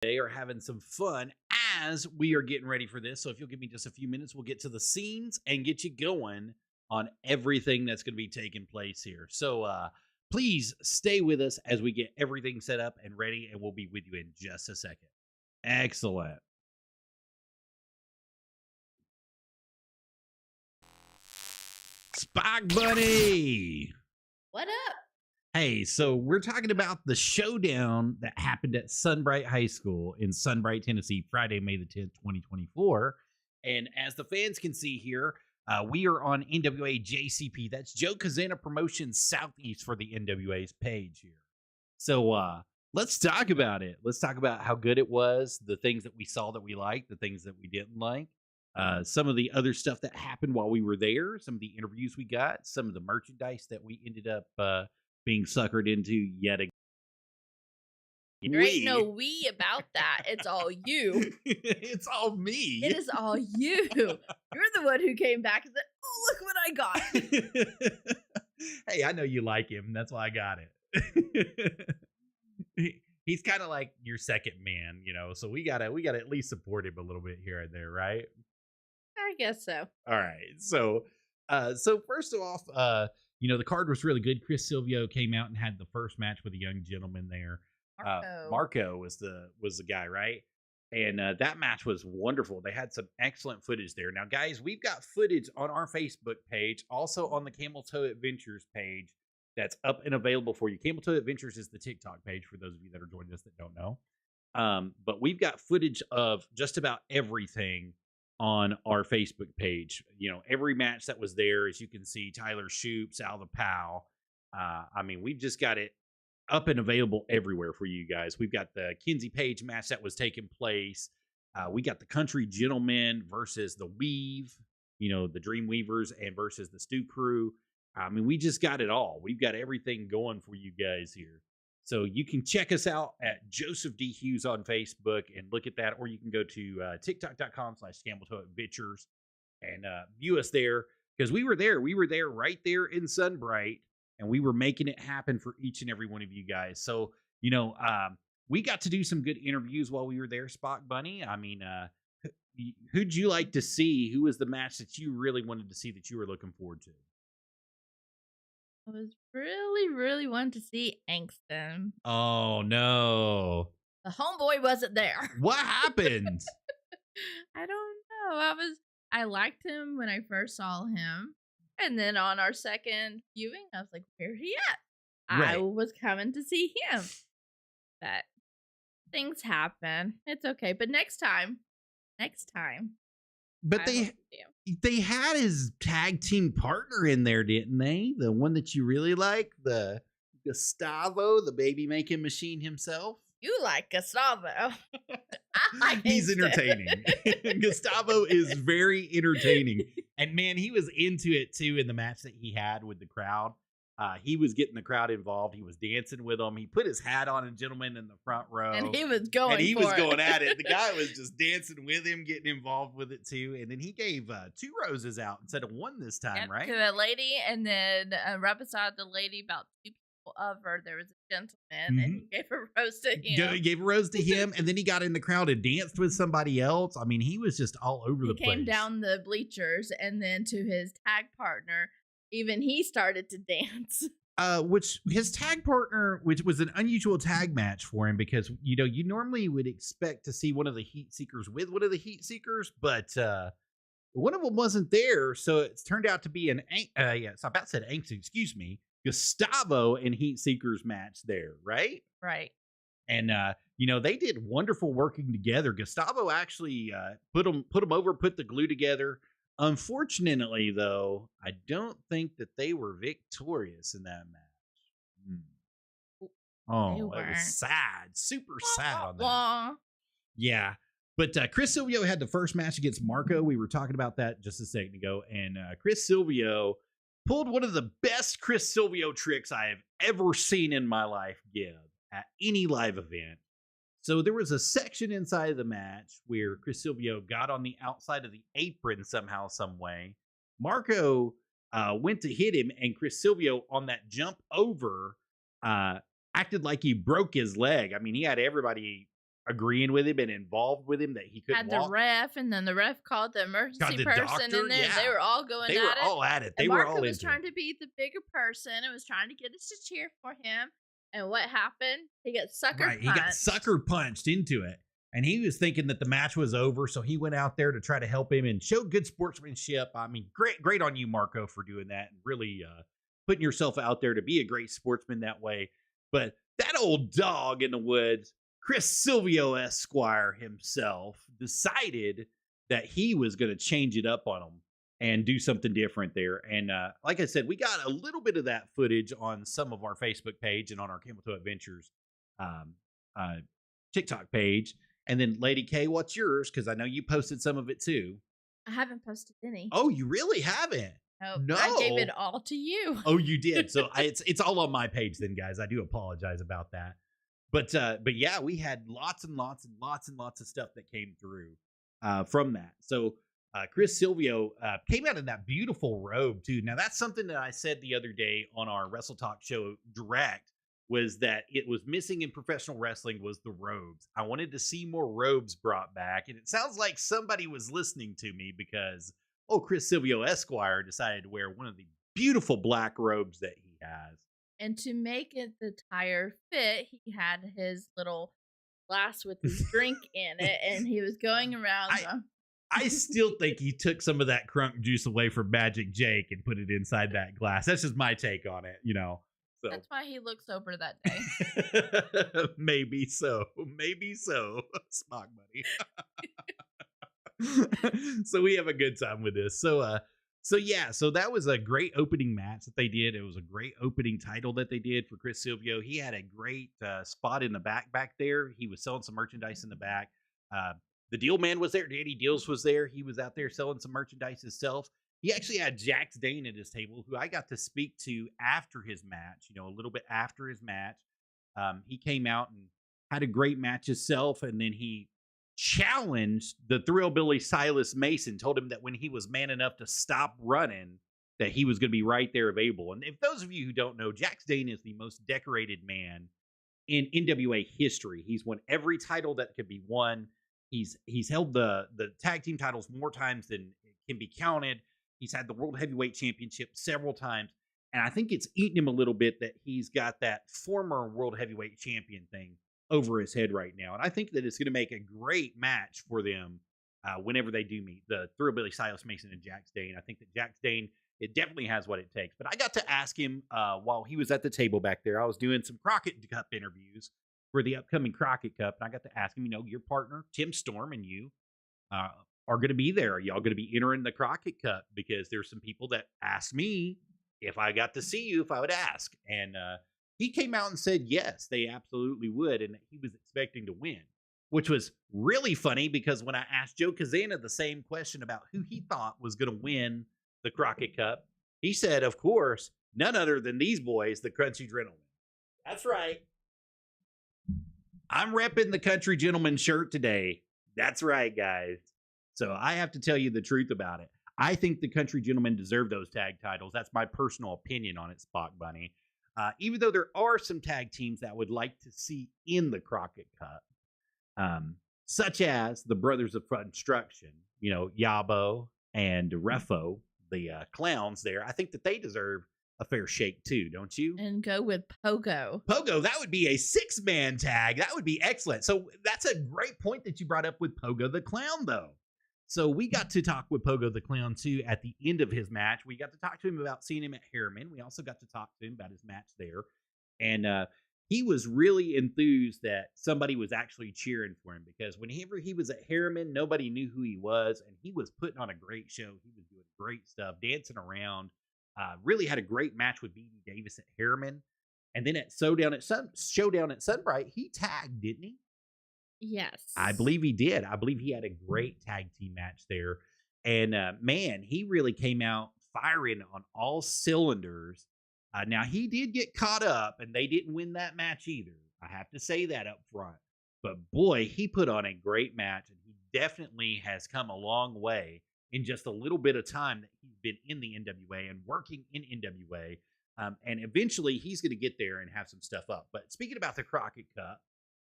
They are having some fun as we are getting ready for this. So if you'll give me just a few minutes, we'll get to the scenes and get you going on everything that's going to be taking place here. So please stay with us as we get everything set up and ready, and we'll be with you in just a second. Excellent. Spike Bunny. What up? Hey, so we're talking about the showdown that happened at Sunbright High School in Sunbright, Tennessee, Friday, May the 10th, 2024. And as the fans can see here, we are on NWA JCP. That's Joe Kazana Promotions Southeast for the NWA's page here. So let's talk about it. Let's talk about how good it was, the things that we saw that we liked, the things that we didn't like. Some of the other stuff that happened while we were there, some of the interviews we got, some of the merchandise that we ended up being suckered into yet again. There ain't no we about that. It's all you. It's all me. It is all you. You're the one who came back and said, oh, look what I got. Hey, I know you like him. That's why I got it. He's kind of like your second man, you know, so we gotta at least support him a little bit here and there, right? I guess so. All right. So first off, the card was really good. Chris Silvio came out and had the first match with a young gentleman there. Marco was the guy, right? And that match was wonderful. They had some excellent footage there. Now, guys, we've got footage on our Facebook page, also on the Camel Toe Adventures page that's up and available for you. Camel Toe Adventures is the TikTok page for those of you that are joining us that don't know. But we've got footage of just about everything on our Facebook page. You know, every match that was there, as you can see, Tyler Shoop, Sal the Pal. We've just got it up and available everywhere for you guys. We've got the Kinsey Page match that was taking place. We got the Country Gentlemen versus the Weave, the Dream Weavers, and versus the Stew Crew. We just got it all. We've got everything going for you guys here. So you can check us out at Joseph D. Hughes on Facebook and look at that, or you can go to tiktok.com/CamelToeAdventures and view us there, because we were there. We were there right there in Sunbright, and we were making it happen for each and every one of you guys. So, we got to do some good interviews while we were there, Spock Bunny. Who'd you like to see? Who was the match that you really wanted to see that you were looking forward to? I was really wanting to see Angston. Oh, no. The homeboy wasn't there. What happened? I don't know. I liked him when I first saw him. And then on our second viewing, I was like, where's he at? Right. I was coming to see him. But things happen. It's okay. But next time. But they had his tag team partner in there, didn't they? The one that you really like, the Gustavo, the baby making machine himself. You like Gustavo. He's entertaining. Gustavo is very entertaining. And man, he was into it too in the match that he had with the crowd. He was getting the crowd involved. He was dancing with them. He put his hat on, a gentleman in the front row. And he was going at it. The guy was just dancing with him, getting involved with it too. And then he gave 2 roses out instead of 1 this time, right? To a lady, and then right beside the lady, about 2 people over, there was a gentleman, and he gave a rose to him. He gave a rose to him, and then he got in the crowd and danced with somebody else. He was just all over the place. He came down the bleachers, and then to his tag partner, even he started to dance. Which his tag partner, which was an unusual tag match for him, because you normally would expect to see one of the Heat Seekers with one of the Heat Seekers, but one of them wasn't there, so it's turned out to be Gustavo and Heat Seekers match there, right? Right. And they did wonderful working together. Gustavo actually put them over, put the glue together. Unfortunately, though, I don't think that they were victorious in that match. Oh, it was sad. Super sad on that. Yeah. But Chris Silvio had the first match against Marco. We were talking about that just a second ago. And Chris Silvio pulled one of the best Chris Silvio tricks I have ever seen in my life give at any live event. So there was a section inside of the match where Chris Silvio got on the outside of the apron somehow, some way. Marco went to hit him, and Chris Silvio on that jump over acted like he broke his leg. He had everybody agreeing with him and involved with him that he couldn't walk. Had the ref, and then the ref called the emergency person in there. Yeah. They were all going at it. They were all at it. They were all into it. Marco was trying to be the bigger person and was trying to get us to cheer for him. And what happened? He got sucker punched. He got sucker punched into it. And he was thinking that the match was over, so he went out there to try to help him and show good sportsmanship. I mean, great on you, Marco, for doing that and really putting yourself out there to be a great sportsman that way. But that old dog in the woods, Chris Silvio Esquire himself, decided that he was going to change it up on him and do something different there. And like I said, we got a little bit of that footage on some of our Facebook page and on our Camel Toe Adventures TikTok page. And then, Lady K, what's yours? Because I know you posted some of it too. I haven't posted any. Oh, you really haven't? Oh, no. I gave it all to you. Oh, you did. So it's all on my page then, guys. I do apologize about that. But yeah, we had lots and lots of stuff that came through from that. So Chris Silvio came out in that beautiful robe too. Now that's something that I said the other day on our Wrestle Talk show direct, was that it was missing in professional wrestling was the robes. I wanted to see more robes brought back. And it sounds like somebody was listening to me because, Chris Silvio Esquire decided to wear one of the beautiful black robes that he has. And to make it the tire fit, he had his little glass with his drink in it, and he was going around. I still think he took some of that crunk juice away from Magic Jake and put it inside that glass. That's just my take on it, So. That's why he looked sober that day. Maybe so. Smog money. So we have a good time with this. So that was a great opening match that they did. It was a great opening title that they did for Chris Silvio. He had a great spot in the back there. He was selling some merchandise in the back. The Deal Man was there. Danny Deals was there. He was out there selling some merchandise himself. He actually had Jax Dane at his table, who I got to speak to after his match, a little bit after his match. He came out and had a great match himself, and then he challenged the Thrillbilly Silas Mason, told him that when he was man enough to stop running, that he was going to be right there available. And if those of you who don't know, Jax Dane is the most decorated man in NWA history. He's won every title that could be won. He's held the tag team titles more times than can be counted. He's had the World Heavyweight Championship several times. And I think it's eaten him a little bit that he's got that former World Heavyweight Champion thing over his head right now. And I think that it's going to make a great match for them whenever they do meet, the Thrillbilly Silas Mason and Jax Dane. I think that Jax Dane, it definitely has what it takes. But I got to ask him while he was at the table back there. I was doing some Crockett Cup interviews for the upcoming Crockett Cup. And I got to ask him, your partner, Tim Storm, and you are going to be there. Are y'all going to be entering the Crockett Cup? Because there's some people that asked me if I got to see you, if I would ask. And he came out and said, yes, they absolutely would. And he was expecting to win, which was really funny because when I asked Joe Kazana the same question about who he thought was going to win the Crockett Cup, he said, of course, none other than these boys, the Country Gentlemen. That's right. I'm repping the Country Gentleman shirt today. That's right, guys. So I have to tell you the truth about it. I think the Country Gentlemen deserve those tag titles. That's my personal opinion on it, Spock Bunny. Even though there are some tag teams that would like to see in the Crockett Cup, such as the Brothers of Construction, Yabo and Refo, the clowns there. I think that they deserve a fair shake too, don't you? And go with Pogo. Pogo, that would be a 6-man tag. That would be excellent. So that's a great point that you brought up with Pogo the Clown, though. So we got to talk with Pogo the Clown, too, at the end of his match. We got to talk to him about seeing him at Harriman. We also got to talk to him about his match there. And he was really enthused that somebody was actually cheering for him because whenever he was at Harriman, nobody knew who he was. And he was putting on a great show. He was doing great stuff, dancing around. Really had a great match with B.D. Davis at Harriman. And then at Showdown at Sunbright, he tagged, didn't he? Yes. I believe he did. I believe he had a great tag team match there. And, man, he really came out firing on all cylinders. Now, he did get caught up, and they didn't win that match either. I have to say that up front. But, boy, he put on a great match, and he definitely has come a long way in just a little bit of time that he's been in the NWA and working in NWA. And eventually, he's going to get there and have some stuff up. But speaking about the Crockett Cup,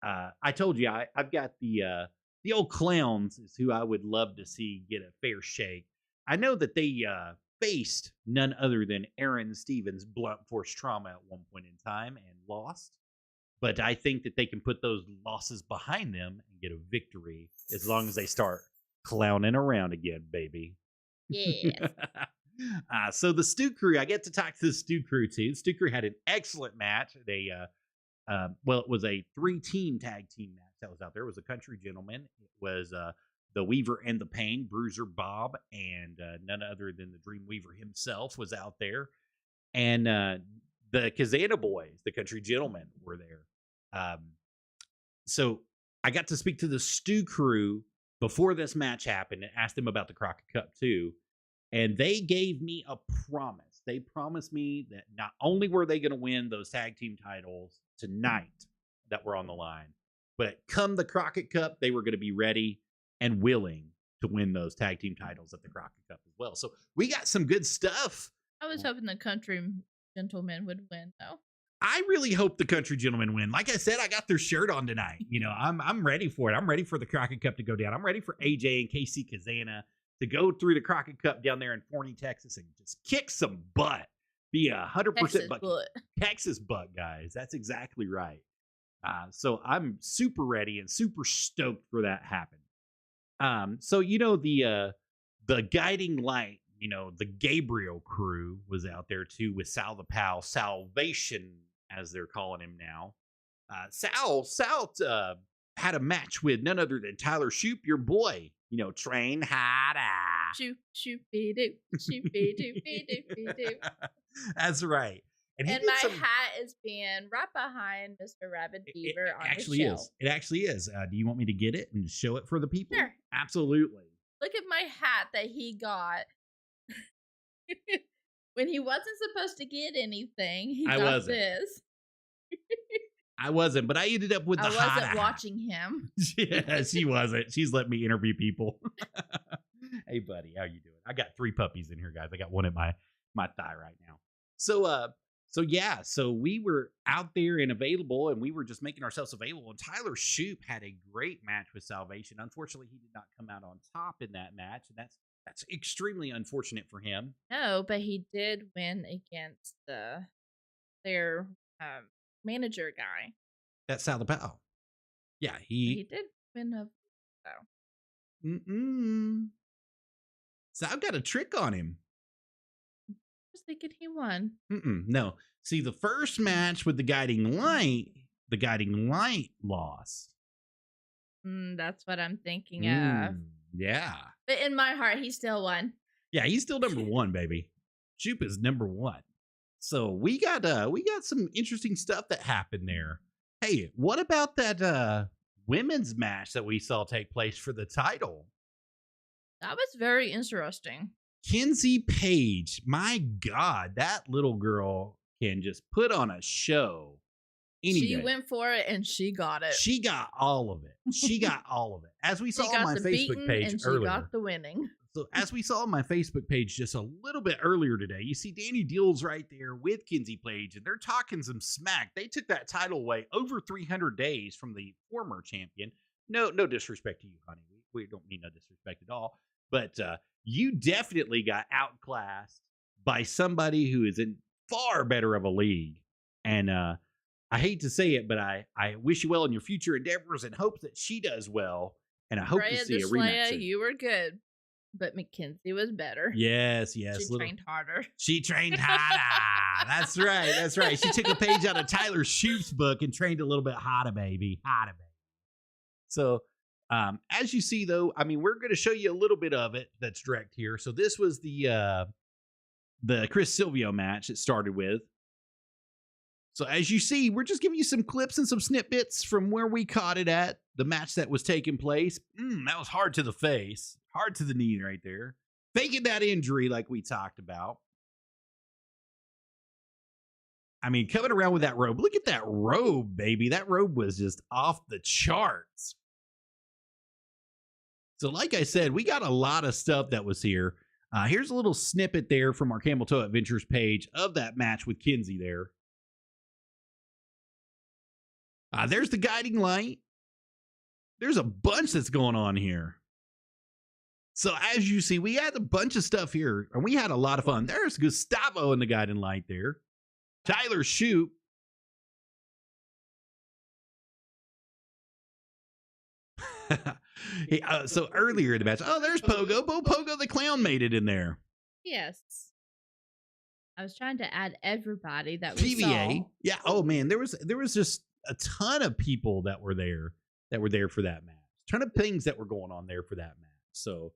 I told you I've got the old clowns is who I would love to see get a fair shake. I know that they faced none other than Aaron Stevens' blunt force trauma at one point in time and lost. But I think that they can put those losses behind them and get a victory as long as they start clowning around again, baby. Yeah. So the Stu Crew, I get to talk to the Stu Crew too. The Stu Crew had an excellent match. They, it was a 3-team tag team match that was out there. It was a Country Gentleman. It was the Weaver and the Pain, Bruiser Bob, and none other than the Dream Weaver himself was out there. And the Kazana Boys, the Country Gentlemen, were there. So I got to speak to the Stu Crew before this match happened and asked them about the Crockett Cup too. And they gave me a promise. They promised me that not only were they going to win those tag team titles tonight that were on the line, but come the Crockett Cup, they were going to be ready and willing to win those tag team titles at the Crockett Cup as well. So we got some good stuff. I was hoping the Country Gentlemen would win, though. I really hope the Country Gentlemen win. Like I said, I got their shirt on tonight. You know, I'm ready for it. I'm ready for the Crockett Cup to go down. I'm ready for AJ and KC Kazana to go through the Crockett Cup down there in Forney, Texas, and just kick some butt. Be 100% butt. Texas butt, guys. That's exactly right. So I'm super ready and super stoked for that happen. So you know the guiding light, you know, the Gabriel crew was out there too with Sal the Pal, Salvation as they're calling him now. Sal had a match with none other than Tyler Shoop, your boy. You know, train harder. Shoop, shoop, be do, shoop, be do, be do, be do. That's right. And my hat is being right behind Mr. Arabbidb3aver on his shelf. It actually is. Do you want me to get it and show it for the people? Sure. Absolutely. Look at my hat that he got when he wasn't supposed to get anything. He got this. I wasn't, but I ended up with the hot. I wasn't watching him. Yeah, she wasn't. She's let me interview people. Hey, buddy, how you doing? I got 3 puppies in here, guys. I got one at my thigh right now. So we were out there and available, and we were just making ourselves available. And Tyler Shoop had a great match with Salvation. Unfortunately, he did not come out on top in that match, and that's extremely unfortunate for him. No, but he did win against their manager guy. That's Sal the Pal. Yeah, he did win a Sal got a trick on him. I was thinking he won. No. See, the first match with the Guiding Light lost. That's what I'm thinking of. Yeah. But in my heart, he still won. Yeah, he's still number 1, baby. Shoop is number 1. So we got some interesting stuff that happened there. Hey, what about that women's match that we saw take place for the title? That was very interesting. Kenzie Page, my God, that little girl can just put on a show. She went for it and she got it. She got all of it. She got all of it. As we saw on my Facebook page earlier. She got the winning. So as we saw on my Facebook page just a little bit earlier today, you see Danny Deal's right there with Kenzie Page, and they're talking some smack. They took that title away over 300 days from the former champion. No disrespect to you, honey. We don't mean no disrespect at all. But you definitely got outclassed by somebody who is in far better of a league. And I hate to say it, but I wish you well in your future endeavors and hope that she does well. And I hope to see a rematch soon. You were good. But Mackenzie was better. Yes. She trained harder. She trained harder. That's right. She took a page out of Tyler Shoop's book and trained a little bit harder, baby. So, as you see, though, I mean, we're going to show you a little bit of it that's direct here. So this was the Chris Silvio match it started with. So as you see, we're just giving you some clips and some snippets from where we caught it at, the match that was taking place. That was hard to the face, hard to the knee right there. Faking that injury like we talked about. I mean, coming around with that robe. Look at that robe, baby. That robe was just off the charts. So like I said, we got a lot of stuff that was here. Here's a little snippet there from our Camel Toe Adventures page of that match with Kenzie there. There's the guiding light. There's a bunch that's going on here. So as you see, we had a bunch of stuff here, and we had a lot of fun. There's Gustavo in the guiding light there. Tyler Shoup. So earlier in the match, there's Pogo. Pogo the Clown made it in there. Yes. I was trying to add everybody that we TVA. saw. Yeah. Oh man, there was just a ton of people that were there for that match. A ton of things that were going on there for that match. So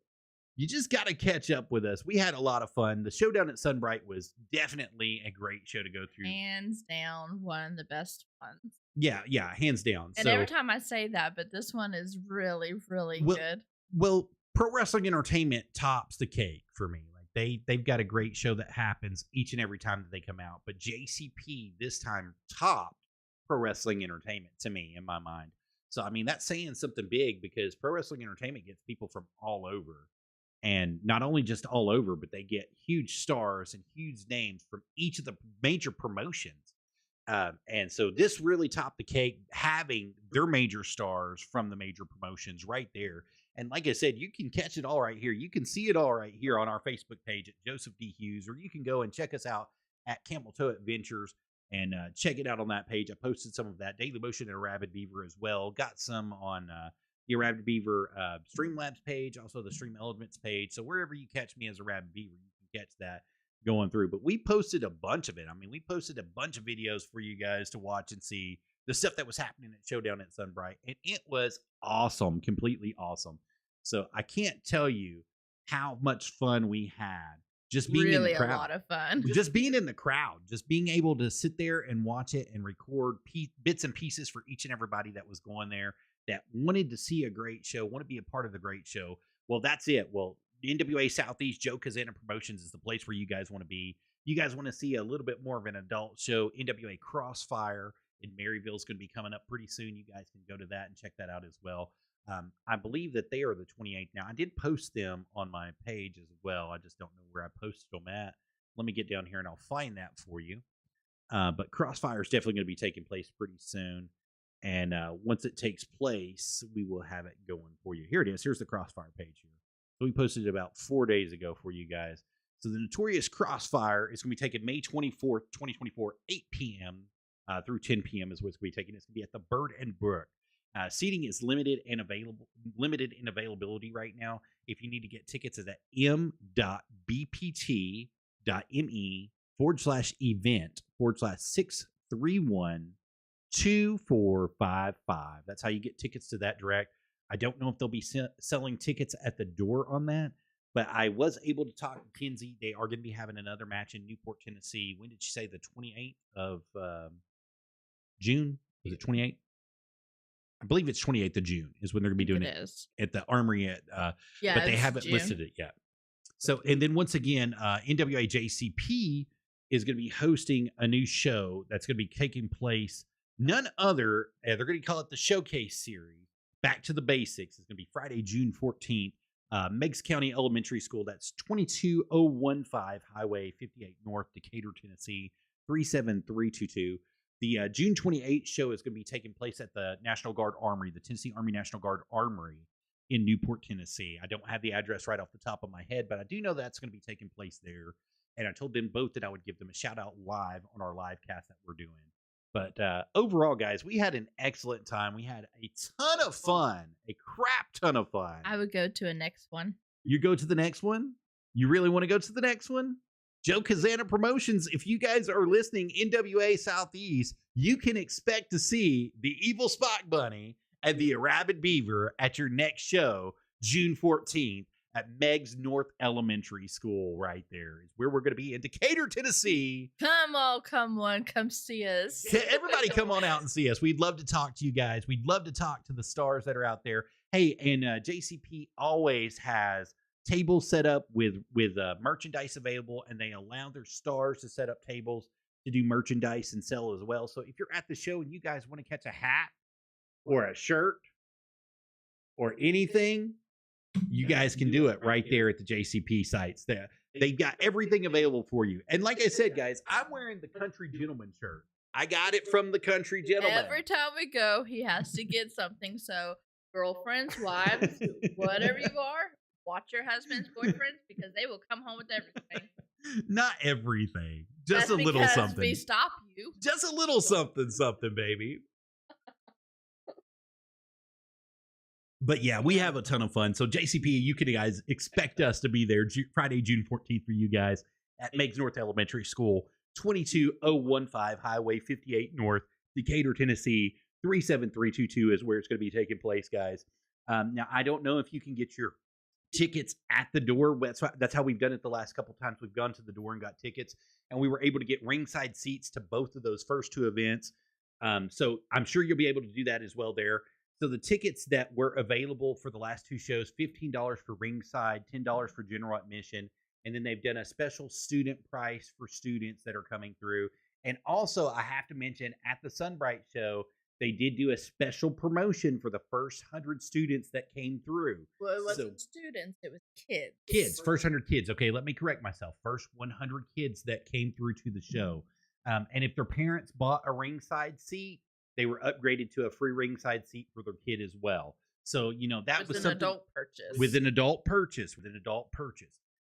you just got to catch up with us. We had a lot of fun. The Showdown at Sunbright was definitely a great show to go through. Hands down, one of the best ones. Yeah, hands down. And every time I say that, but this one is really, really good. Well, Pro Wrestling Entertainment tops the cake for me. Like they've got a great show that happens each and every time that they come out. But JCP this time topped Pro Wrestling Entertainment to me in my mind. So I mean that's saying something big because Pro Wrestling Entertainment gets people from all over. And not only just all over, but they get huge stars and huge names from each of the major promotions. And so this really topped the cake, having their major stars from the major promotions right there. And like I said, you can catch it all right here. You can see it all right here on our Facebook page at Joseph D. Hughes, or you can go and check us out at Camel Toe Adventures and check it out on that page. I posted some of that Daily Motion and Arabbidb3aver as well. Got some on the Arabbidb3aver Streamlabs page, also the Stream Elements page. So wherever you catch me as Arabbidb3aver, you can catch that going through. But we posted a bunch of it. I mean, we posted a bunch of videos for you guys to watch and see the stuff that was happening at Showdown at Sunbright. And it was awesome, completely awesome. So I can't tell you how much fun we had just being in the crowd. A lot of fun. Just being in the crowd, just being able to sit there and watch it and record bits and pieces for each and everybody that was going there that wanted to see a great show, want to be a part of the great show. Well, that's it. Well, NWA Southeast, Joe Kazana Promotions is the place where you guys want to be. You guys want to see a little bit more of an adult show. NWA Crossfire in Maryville is going to be coming up pretty soon. You guys can go to that and check that out as well. I believe that they are the 28th now. I did post them on my page as well. I just don't know where I posted them at. Let me get down here and I'll find that for you. But Crossfire is definitely going to be taking place pretty soon. And once it takes place, we will have it going for you. Here it is. Here's the Crossfire page here. So we posted it about 4 days ago for you guys. So the Notorious Crossfire is going to be taken May 24th, 2024, 8 p.m. Through 10 p.m. is what's going to be taken. It's going to be at the Bird and Brook. Seating is limited in availability right now. If you need to get tickets, it's at m.bpt.me/event/631-2455. That's how you get tickets to that direct. I don't know if they'll be selling tickets at the door on that, but I was able to talk to Kenzie. They are going to be having another match in Newport, Tennessee. When did she say? The 28th of June? Was it 28th? I believe it's 28th of June is when they're going to be doing it at the Armory but they haven't listed it yet. So, and then once again, NWA JCP is going to be hosting a new show that's going to be taking place. None other, they're going to call it the Showcase Series. Back to the Basics. It's going to be Friday, June 14th. Meigs County Elementary School. That's 22015 Highway 58 North, Decatur, Tennessee, 37322. The June 28th show is going to be taking place at the National Guard Armory, the Tennessee Army National Guard Armory in Newport, Tennessee. I don't have the address right off the top of my head, but I do know that's going to be taking place there. And I told them both that I would give them a shout out live on our live cast that we're doing. But overall, guys, we had an excellent time. We had a ton of fun, a crap ton of fun. I would go to a next one. You go to the next one? You really want to go to the next one? Joe Kazana Promotions, if you guys are listening, NWA Southeast, you can expect to see the Evil Spot Bunny and the Arabbidb3aver at your next show, June 14th, at Meigs North Elementary School right there. Is where we're going to be in Decatur, Tennessee. Come on, come see us. Everybody come on out and see us. We'd love to talk to you guys. We'd love to talk to the stars that are out there. Hey, and JCP always has tables set up with merchandise available, and they allow their stars to set up tables to do merchandise and sell as well. So if you're at the show and you guys want to catch a hat or a shirt or anything, you guys can do it right there at the JCP sites. They've got everything available for you. And like I said, guys, I'm wearing the Country Gentleman shirt. I got it from the country gentleman. Every time we go, he has to get something. So, girlfriends, wives, whatever you are, watch your husband's boyfriends because they will come home with everything. Not everything. Just That's a little something. We stop you. Just a little something, baby. But yeah, we have a ton of fun. So JCP, you can guys expect us to be there Friday, June 14th for you guys at Meigs North Elementary School, 22015 Highway 58 North, Decatur, Tennessee. 37322 is where it's going to be taking place, guys. Now, I don't know if you can get your tickets at the door. That's how we've done it the last couple times. We've gone to the door and got tickets, and we were able to get ringside seats to both of those first two events. So I'm sure you'll be able to do that as well there. So the tickets that were available for the last two shows, $15 for ringside, $10 for general admission. And then they've done a special student price for students that are coming through. And also, I have to mention, at the Sunbright show, they did do a special promotion for the first 100 students that came through. Well, it wasn't students, it was kids. Kids, first 100 kids. Okay, let me correct myself. First 100 kids that came through to the show. And if their parents bought a ringside seat, they were upgraded to a free ringside seat for their kid as well. So, that was something. Adult purchase. With an adult purchase.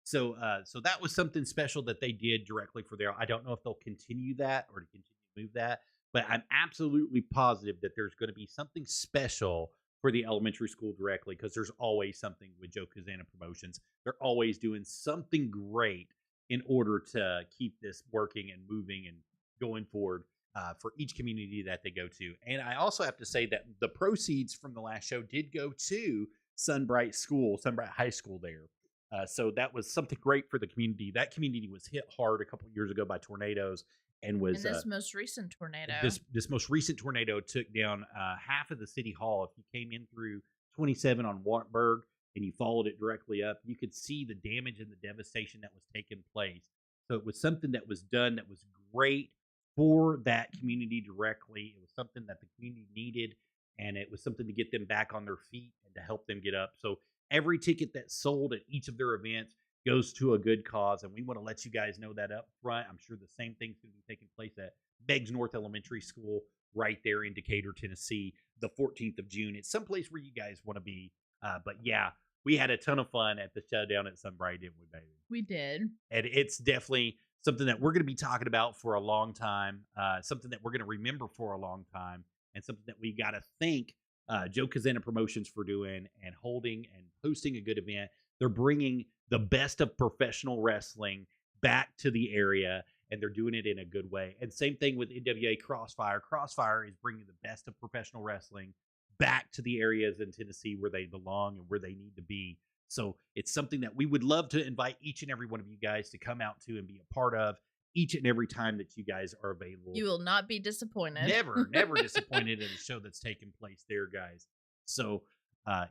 So that was something special that they did directly for their. I don't know if they'll continue that or to continue to move that, but I'm absolutely positive that there's going to be something special for the elementary school directly, because there's always something with Joe Kazana Promotions. They're always doing something great in order to keep this working and moving and going forward for each community that they go to. And I also have to say that the proceeds from the last show did go to Sunbright High School there. So that was something great for the community. That community was hit hard a couple of years ago by tornadoes, and this most recent tornado. This most recent tornado took down half of the city hall. If you came in through 27 on Wartburg and you followed it directly up, you could see the damage and the devastation that was taking place. So it was something that was done that was great for that community directly. It was something that the community needed, and it was something to get them back on their feet and to help them get up. So every ticket that's sold at each of their events goes to a good cause, and we want to let you guys know that up front. I'm sure the same thing's going to be taking place at Meigs North Elementary School right there in Decatur, Tennessee, the 14th of June. It's someplace where you guys want to be. But yeah, we had a ton of fun at the Showdown at Sunbright, didn't we, baby? We did. And it's definitely something that we're going to be talking about for a long time, something that we're going to remember for a long time, and something that we got to thank Joe Kazana Promotions for doing and holding and hosting a good event. They're bringing the best of professional wrestling back to the area, and they're doing it in a good way. And same thing with NWA Crossfire. Crossfire is bringing the best of professional wrestling back to the areas in Tennessee where they belong and where they need to be. So it's something that we would love to invite each and every one of you guys to come out to and be a part of each and every time that you guys are available. You will not be disappointed. Never disappointed in a show that's taking place there, guys. So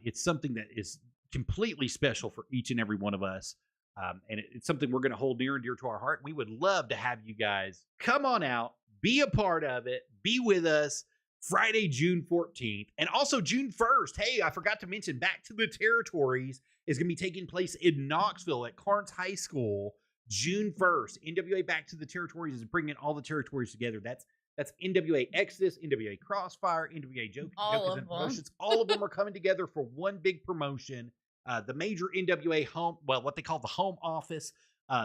it's something that is completely special for each and every one of us. And it's something we're going to hold near and dear to our heart. We would love to have you guys come on out, be a part of it, be with us Friday, June 14th, and also June 1st. Hey, I forgot to mention, Back to the Territories is going to be taking place in Knoxville at Carnes High School, June 1st. NWA Back to the Territories is bringing all the territories together. That's NWA Exodus, NWA Crossfire, NWA Joe Kazana Promotions. All of them are coming together for one big promotion. The major NWA what they call the home office,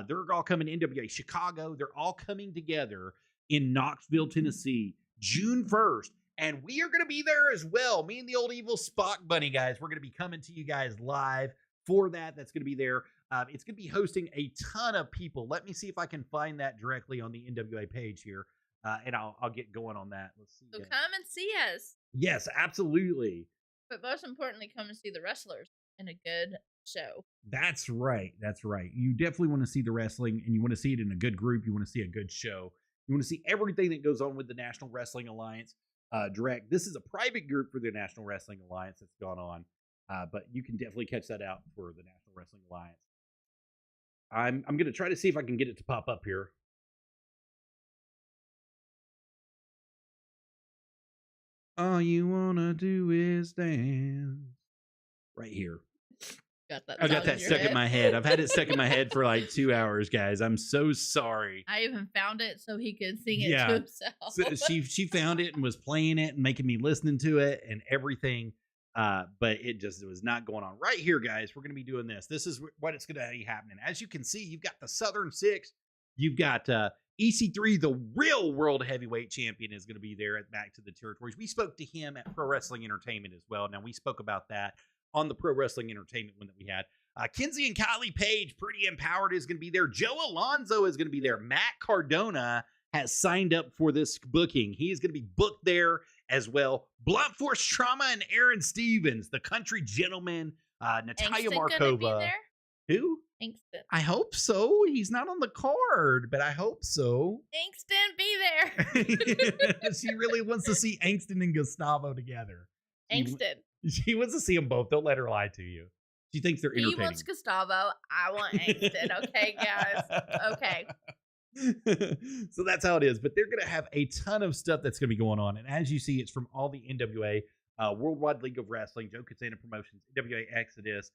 they're all coming to NWA Chicago. They're all coming together in Knoxville, Tennessee, June 1st. And we are going to be there as well. Me and the old evil Spock Bunny guys, we're going to be coming to you guys live for that. That's going to be there. It's going to be hosting a ton of people. Let me see if I can find that directly on the NWA page here. And I'll get going on that. Let's see. So come and see us. Yes, absolutely. But most importantly, come and see the wrestlers in a good show. That's right. You definitely want to see the wrestling, and you want to see it in a good group. You want to see a good show. You want to see everything that goes on with the National Wrestling Alliance direct. This is a private group for the National Wrestling Alliance that's gone on, but you can definitely catch that out for the National Wrestling Alliance. I'm going to try to see if I can get it to pop up here. All you want to do is dance. Right here. I got that stuck in my head. I've had it stuck in my head for like 2 hours, guys. I'm so sorry. I even found it so he could sing it to himself. So she found it and was playing it and making me listening to it and everything. But it was not going on. Right here, guys, we're going to be doing this. This is what it's going to be happening. As you can see, you've got the Southern Six. You've got EC3, the real world heavyweight champion, is going to be there at Back to the Territories. We spoke to him at Pro Wrestling Entertainment as well. Now, we spoke about that on the Pro Wrestling Entertainment one that we had. Kenzie and Kylie Page, Pretty Empowered, is going to be there. Joe Alonzo is going to be there. Matt Cardona has signed up for this booking. He is going to be booked there as well. Blunt Force Trauma and Aaron Stevens, the Country Gentleman, Natalia Markova. Who? Inkston. I hope so. He's not on the card, but I hope so. Inkston, be there. She really wants to see Inkston and Gustavo together. Inkston. She wants to see them both. Don't let her lie to you. She thinks they're entertaining. He wants Gustavo. I want Inkston. Okay, guys. Okay. So that's how it is. But they're going to have a ton of stuff that's going to be going on. And as you see, it's from all the NWA, Worldwide League of Wrestling, Joe Katsana Promotions, NWA Exodus,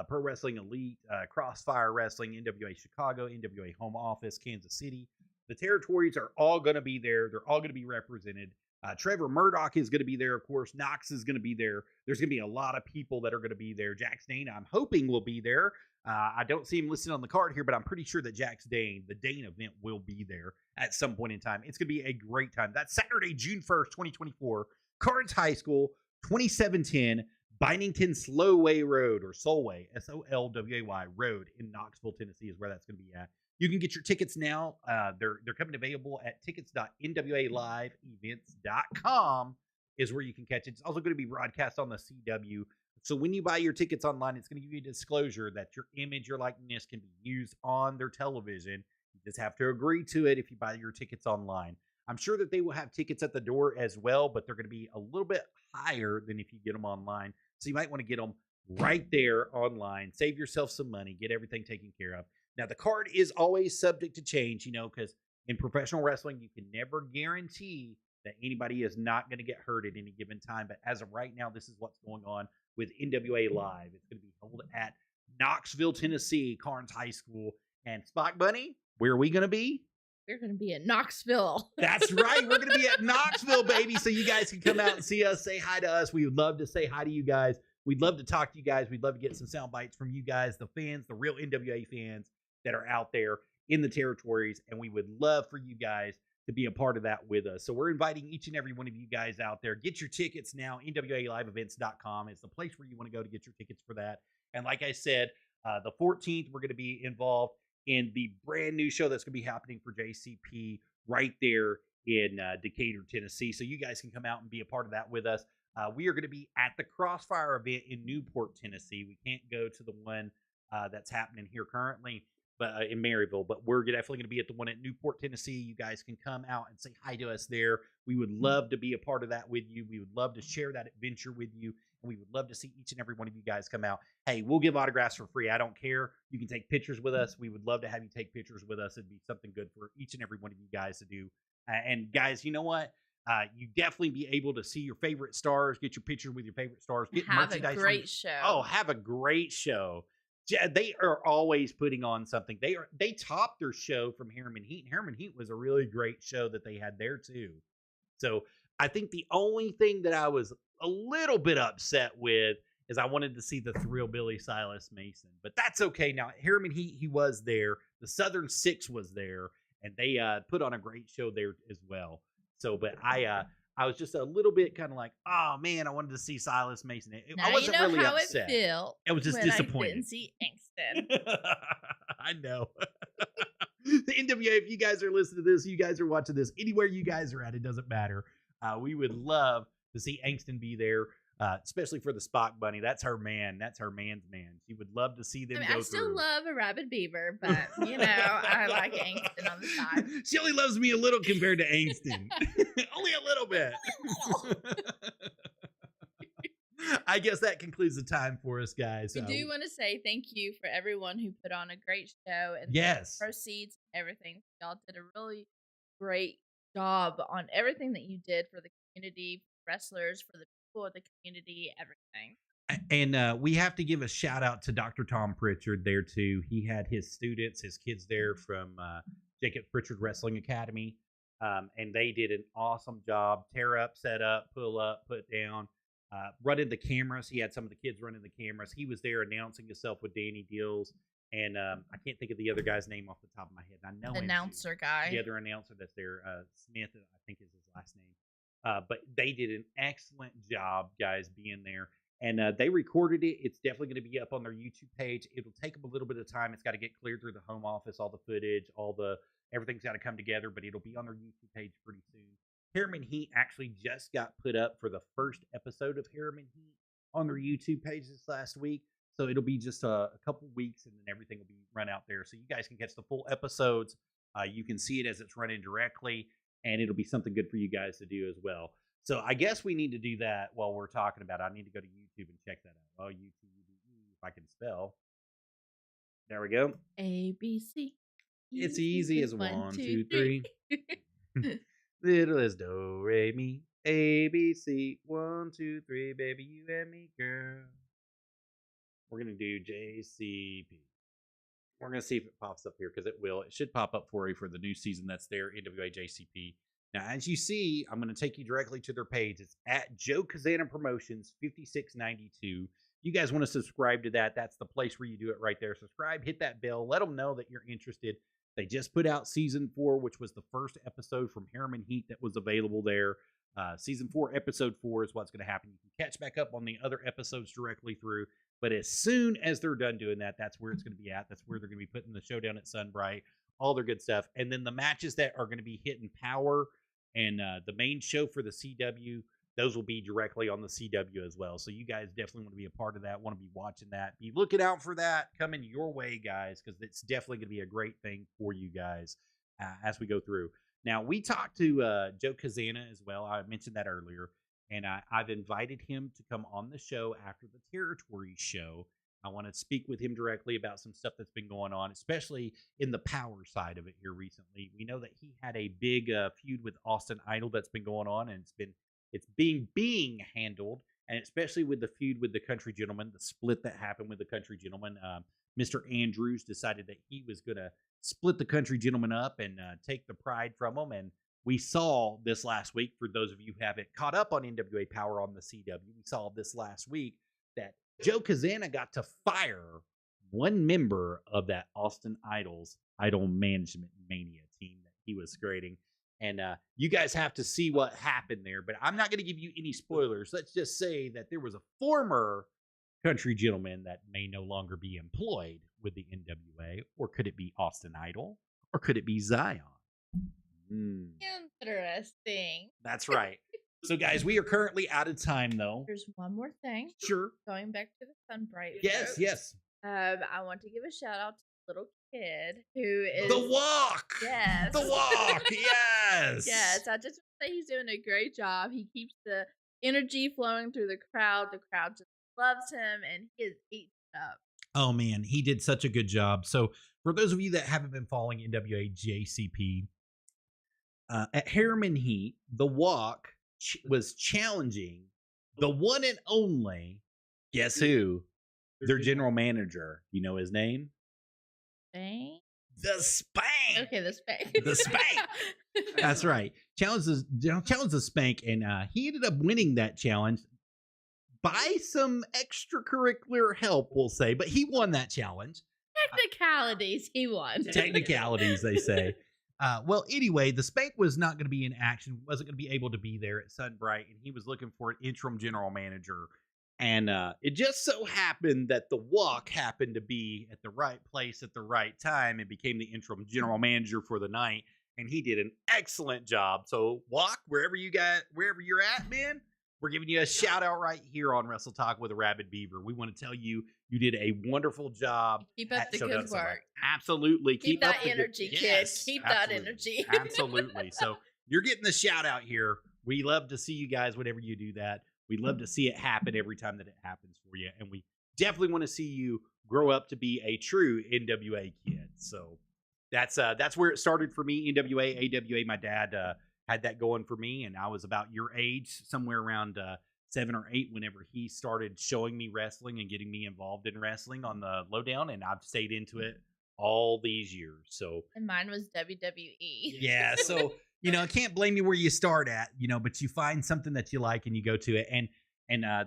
Pro Wrestling Elite, Crossfire Wrestling, NWA Chicago, NWA Home Office, Kansas City. The territories are all going to be there. They're all going to be represented. Trevor Murdoch is going to be there, of course. Knox is going to be there. There's going to be a lot of people that are going to be there. Jax Dane, I'm hoping, will be there. I don't see him listed on the card here, but I'm pretty sure that Jax Dane, the Dane event, will be there at some point in time. It's going to be a great time. That's Saturday, June 1st, 2024. Carnes High School, 2710 Bynington Slowway Road, or Solway, Solway Road in Knoxville, Tennessee is where that's going to be at. You can get your tickets now. They're coming available at tickets.nwaliveevents.com is where you can catch it. It's also going to be broadcast on the CW. So when you buy your tickets online, it's going to give you a disclosure that your image, your likeness can be used on their television. You just have to agree to it if you buy your tickets online. I'm sure that they will have tickets at the door as well, but they're going to be a little bit higher than if you get them online. So you might want to get them right there online. Save yourself some money. Get everything taken care of. Now, the card is always subject to change, because in professional wrestling, you can never guarantee that anybody is not going to get hurt at any given time. But as of right now, this is what's going on with NWA Live. It's going to be held at Knoxville, Tennessee, Carnes High School. And Spock Bunny, where are we going to be? We're going to be at Knoxville. That's right. We're going to be at Knoxville, baby. So you guys can come out and see us, say hi to us. We would love to say hi to you guys. We'd love to talk to you guys. We'd love to get some sound bites from you guys, the fans, the real NWA fans that are out there in the territories. And we would love for you guys to be a part of that with us. So we're inviting each and every one of you guys out there. Get your tickets now. NWALiveEvents.com is the place where you want to go to get your tickets for that. And like I said, the 14th, we're going to be involved in the brand new show that's going to be happening for JCP right there in Decatur, Tennessee. So you guys can come out and be a part of that with us. We are going to be at the Crossfire event in Newport, Tennessee. We can't go to the one that's happening here currently, but in Maryville. But we're definitely going to be at the one at Newport, Tennessee. You guys can come out and say hi to us there. We would love to be a part of that with you. We would love to share that adventure with you. And we would love to see each and every one of you guys come out. Hey, we'll give autographs for free. I don't care. You can take pictures with us. We would love to have you take pictures with us. It'd be something good for each and every one of you guys to do. And guys, you know what? You definitely be able to see your favorite stars, get your picture with your favorite stars, get merchandise. Have a great show. Oh, have a great show. They are always putting on something. They topped their show from Harriman Heat. And Harriman Heat was a really great show that they had there too. So I think the only thing that I was a little bit upset with is I wanted to see the Thrillbilly Silas Mason, but that's okay. Now Harriman Heat, he was there. The Southern Six was there, and they put on a great show there as well. So, but I was just a little bit kind of like, oh man, I wanted to see Silas Mason. I wasn't really upset. It was just disappointing. I didn't see Inkston. I know. The NWA, if you guys are listening to this, you guys are watching this, anywhere you guys are at, it doesn't matter. We would love to see Inkston be there, especially for the Spock Bunny. That's her man. That's her man's man. She would love to see them go I still love a rabid beaver, but, I like Inkston on the side. She only loves me a little compared to Inkston. Only a little bit. I guess that concludes the time for us, guys. We do want to say thank you for everyone who put on a great show and yes, the proceeds and everything. Y'all did a really great job on everything that you did for the community, for wrestlers, for the people of the community, everything. And we have to give a shout out to Dr. Tom Pritchard there too. He had his students, his kids there from Jacob Pritchard Wrestling Academy, and they did an awesome job. Tear up, set up, pull up, put down, running the cameras. He had some of the kids running the cameras. He was there announcing himself with Danny Dills, and I can't think of the other guy's name off the top of my head. I know the announcer guy. The other announcer that's there, Smith, I think is his last name. But they did an excellent job, guys, being there. And they recorded it. It's definitely going to be up on their YouTube page. It'll take them a little bit of time. It's got to get cleared through the home office, all the footage, everything's got to come together, but it'll be on their YouTube page pretty soon. Harriman Heat actually just got put up for the first episode of Harriman Heat on their YouTube page this last week. So it'll be just a couple weeks, and then everything will be run out there. So you guys can catch the full episodes. You can see it as it's running directly, and it'll be something good for you guys to do as well. So I guess we need to do that while we're talking about it. I need to go to YouTube and check that out. Well, YouTube, if I can spell. There we go. ABC. It's easy as 1, 2, 3. Little as do, re, mi, ABC. 1, 2, 3, baby, you and me, girl. We're going to do JCP. We're going to see if it pops up here, because it will. It should pop up for you for the new season that's there, NWA JCP. Now, as you see, I'm going to take you directly to their page. It's at Joe Kazana Promotions 5692. You guys want to subscribe to that? That's the place where you do it right there. Subscribe, hit that bell, let them know that you're interested. They just put out season 4, which was the first episode from Harriman Heat that was available there. Season 4, episode 4 is what's going to happen. You can catch back up on the other episodes directly through. But as soon as they're done doing that, that's where it's going to be at. That's where they're going to be putting the Showdown at Sunbright, all their good stuff. And then the matches that are going to be hitting Power and the main show for the CW, those will be directly on the CW as well. So you guys definitely want to be a part of that, want to be watching that. Be looking out for that coming your way, guys, because it's definitely going to be a great thing for you guys as we go through. Now, we talked to Joe Kazana as well. I mentioned that earlier. And I've invited him to come on the show after the Territory show. I want to speak with him directly about some stuff that's been going on, especially in the Power side of it here recently. We know that he had a big feud with Austin Idol that's been going on, and it's being handled, and especially with the feud with the Country Gentleman, the split that happened with the Country Gentleman. Mr. Andrews decided that he was going to split the Country Gentleman up and take the pride from him, and we saw this last week, for those of you who haven't caught up on NWA Power on the CW, we saw this last week that Joe Kazana got to fire one member of that Austin Idol Management Mania team that he was creating. And you guys have to see what happened there, but I'm not going to give you any spoilers. Let's just say that there was a former Country Gentleman that may no longer be employed with the NWA, or could it be Austin Idol, or could it be Zion? Interesting. That's right. So, guys, we are currently out of time, though. There's one more thing. Sure. Going back to the Sunbright. Yes. I want to give a shout out to the little kid who is The Walk. Yes. The Walk. Yes. Yes. I just want to say he's doing a great job. He keeps the energy flowing through the crowd. The crowd just loves him, and he is eating up. Oh man, he did such a good job. So, for those of you that haven't been following NWA JCP, at Harriman Heat, The Walk was challenging the one and only, guess who? Their general manager. You know his name? Spank? The Spank. Okay, the Spank. The Spank. That's right. Challenged the Spank, and he ended up winning that challenge by some extracurricular help, we'll say. But he won that challenge. Technicalities, he won. Technicalities, they say. Well, anyway, the Spank was not going to be in action, wasn't going to be able to be there at Sunbright, and he was looking for an interim general manager. And it just so happened that the Walk happened to be at the right place at the right time and became the interim general manager for the night. And he did an excellent job. So, Walk, wherever you're at, man, we're giving you a shout out right here on Wrestle Talk with Arabbidb3aver. We want to tell you did a wonderful job. Keep up the good work. Absolutely. Keep that energy, kid. Yes, Keep absolutely. that energy. Absolutely. So you're getting the shout out here. We love to see you guys whenever you do that. We love to see it happen every time that it happens for you. And we definitely want to see you grow up to be a true NWA kid. So that's where it started for me. NWA, AWA, my dad had that going for me, and I was about your age, somewhere around 7 or 8 whenever he started showing me wrestling and getting me involved in wrestling on the lowdown, and I've stayed into it all these years. So, and mine was WWE. Yeah, so I can't blame you where you start at, but you find something that you like and you go to it. And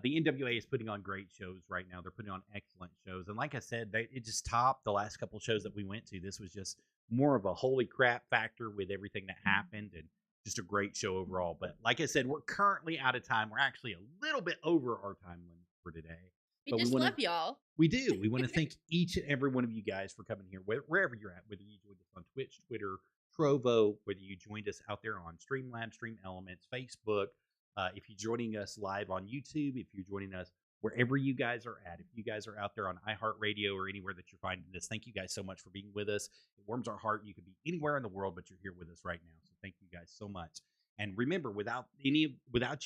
the NWA is putting on great shows right now. They're putting on excellent shows, and like I said, it just topped the last couple of shows that we went to. This was just more of a holy crap factor with everything that happened, and just a great show overall. But like I said, we're currently out of time. We're actually a little bit over our time limit for today. We just love y'all. We do. We want to thank each and every one of you guys for coming here, wherever you're at, whether you joined us on Twitch, Twitter, Trovo, whether you joined us out there on Streamlabs, Stream Elements, Facebook, if you're joining us live on YouTube, if you're joining us wherever you guys are at, if you guys are out there on iHeartRadio or anywhere that you're finding this, thank you guys so much for being with us. It warms our heart. You could be anywhere in the world, but you're here with us right now. So thank you guys so much. And remember, without you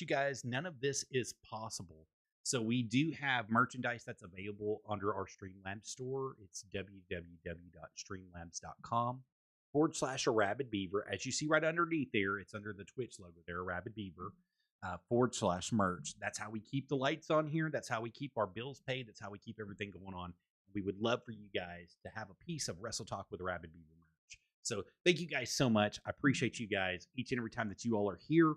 guys, none of this is possible. So we do have merchandise that's available under our Streamlabs store. It's www.streamlabs.com/Arabbidb3aver. As you see right underneath there, it's under the Twitch logo there, Arabbidb3aver, /merch. That's how we keep the lights on here. That's how we keep our bills paid. That's how we keep everything going on. We would love for you guys to have a piece of Wrestle Talk with Arabbidb3aver merch. So thank you guys so much. I appreciate you guys each and every time that you all are here.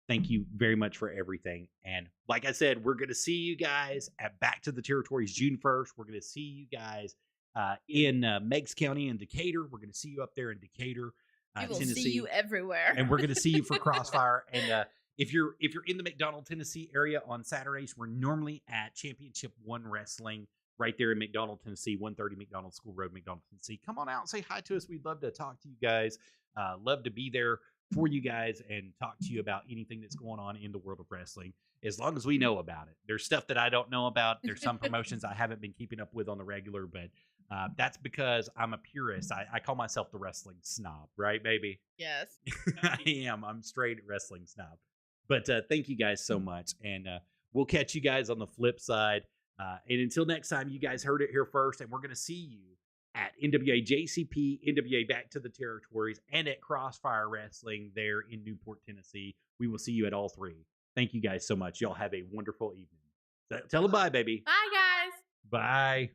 Thank you very much for everything. And like I said, we're going to see you guys at Back to the Territories June 1st. We're going to see you guys in Meigs County in Decatur. We're going to see you up there in Decatur, we will Tennessee. See you everywhere. And we're going to see you for Crossfire. And if you're in the McDonald, Tennessee area on Saturdays, we're normally at Championship 1 Wrestling right there in McDonald, Tennessee, 130 McDonald School Road, McDonald, Tennessee. Come on out and say hi to us. We'd love to talk to you guys. Love to be there for you guys and talk to you about anything that's going on in the world of wrestling, as long as we know about it. There's stuff that I don't know about. There's some promotions I haven't been keeping up with on the regular, but that's because I'm a purist. I call myself the wrestling snob, right, baby? Yes. I am. I'm straight wrestling snob. But thank you guys so much, and we'll catch you guys on the flip side. And until next time, you guys heard it here first, and we're going to see you at NWA JCP, NWA Back to the Territories, and at Crossfire Wrestling there in Newport, Tennessee. We will see you at all 3. Thank you guys so much. Y'all have a wonderful evening. Tell them bye, baby. Bye, guys. Bye.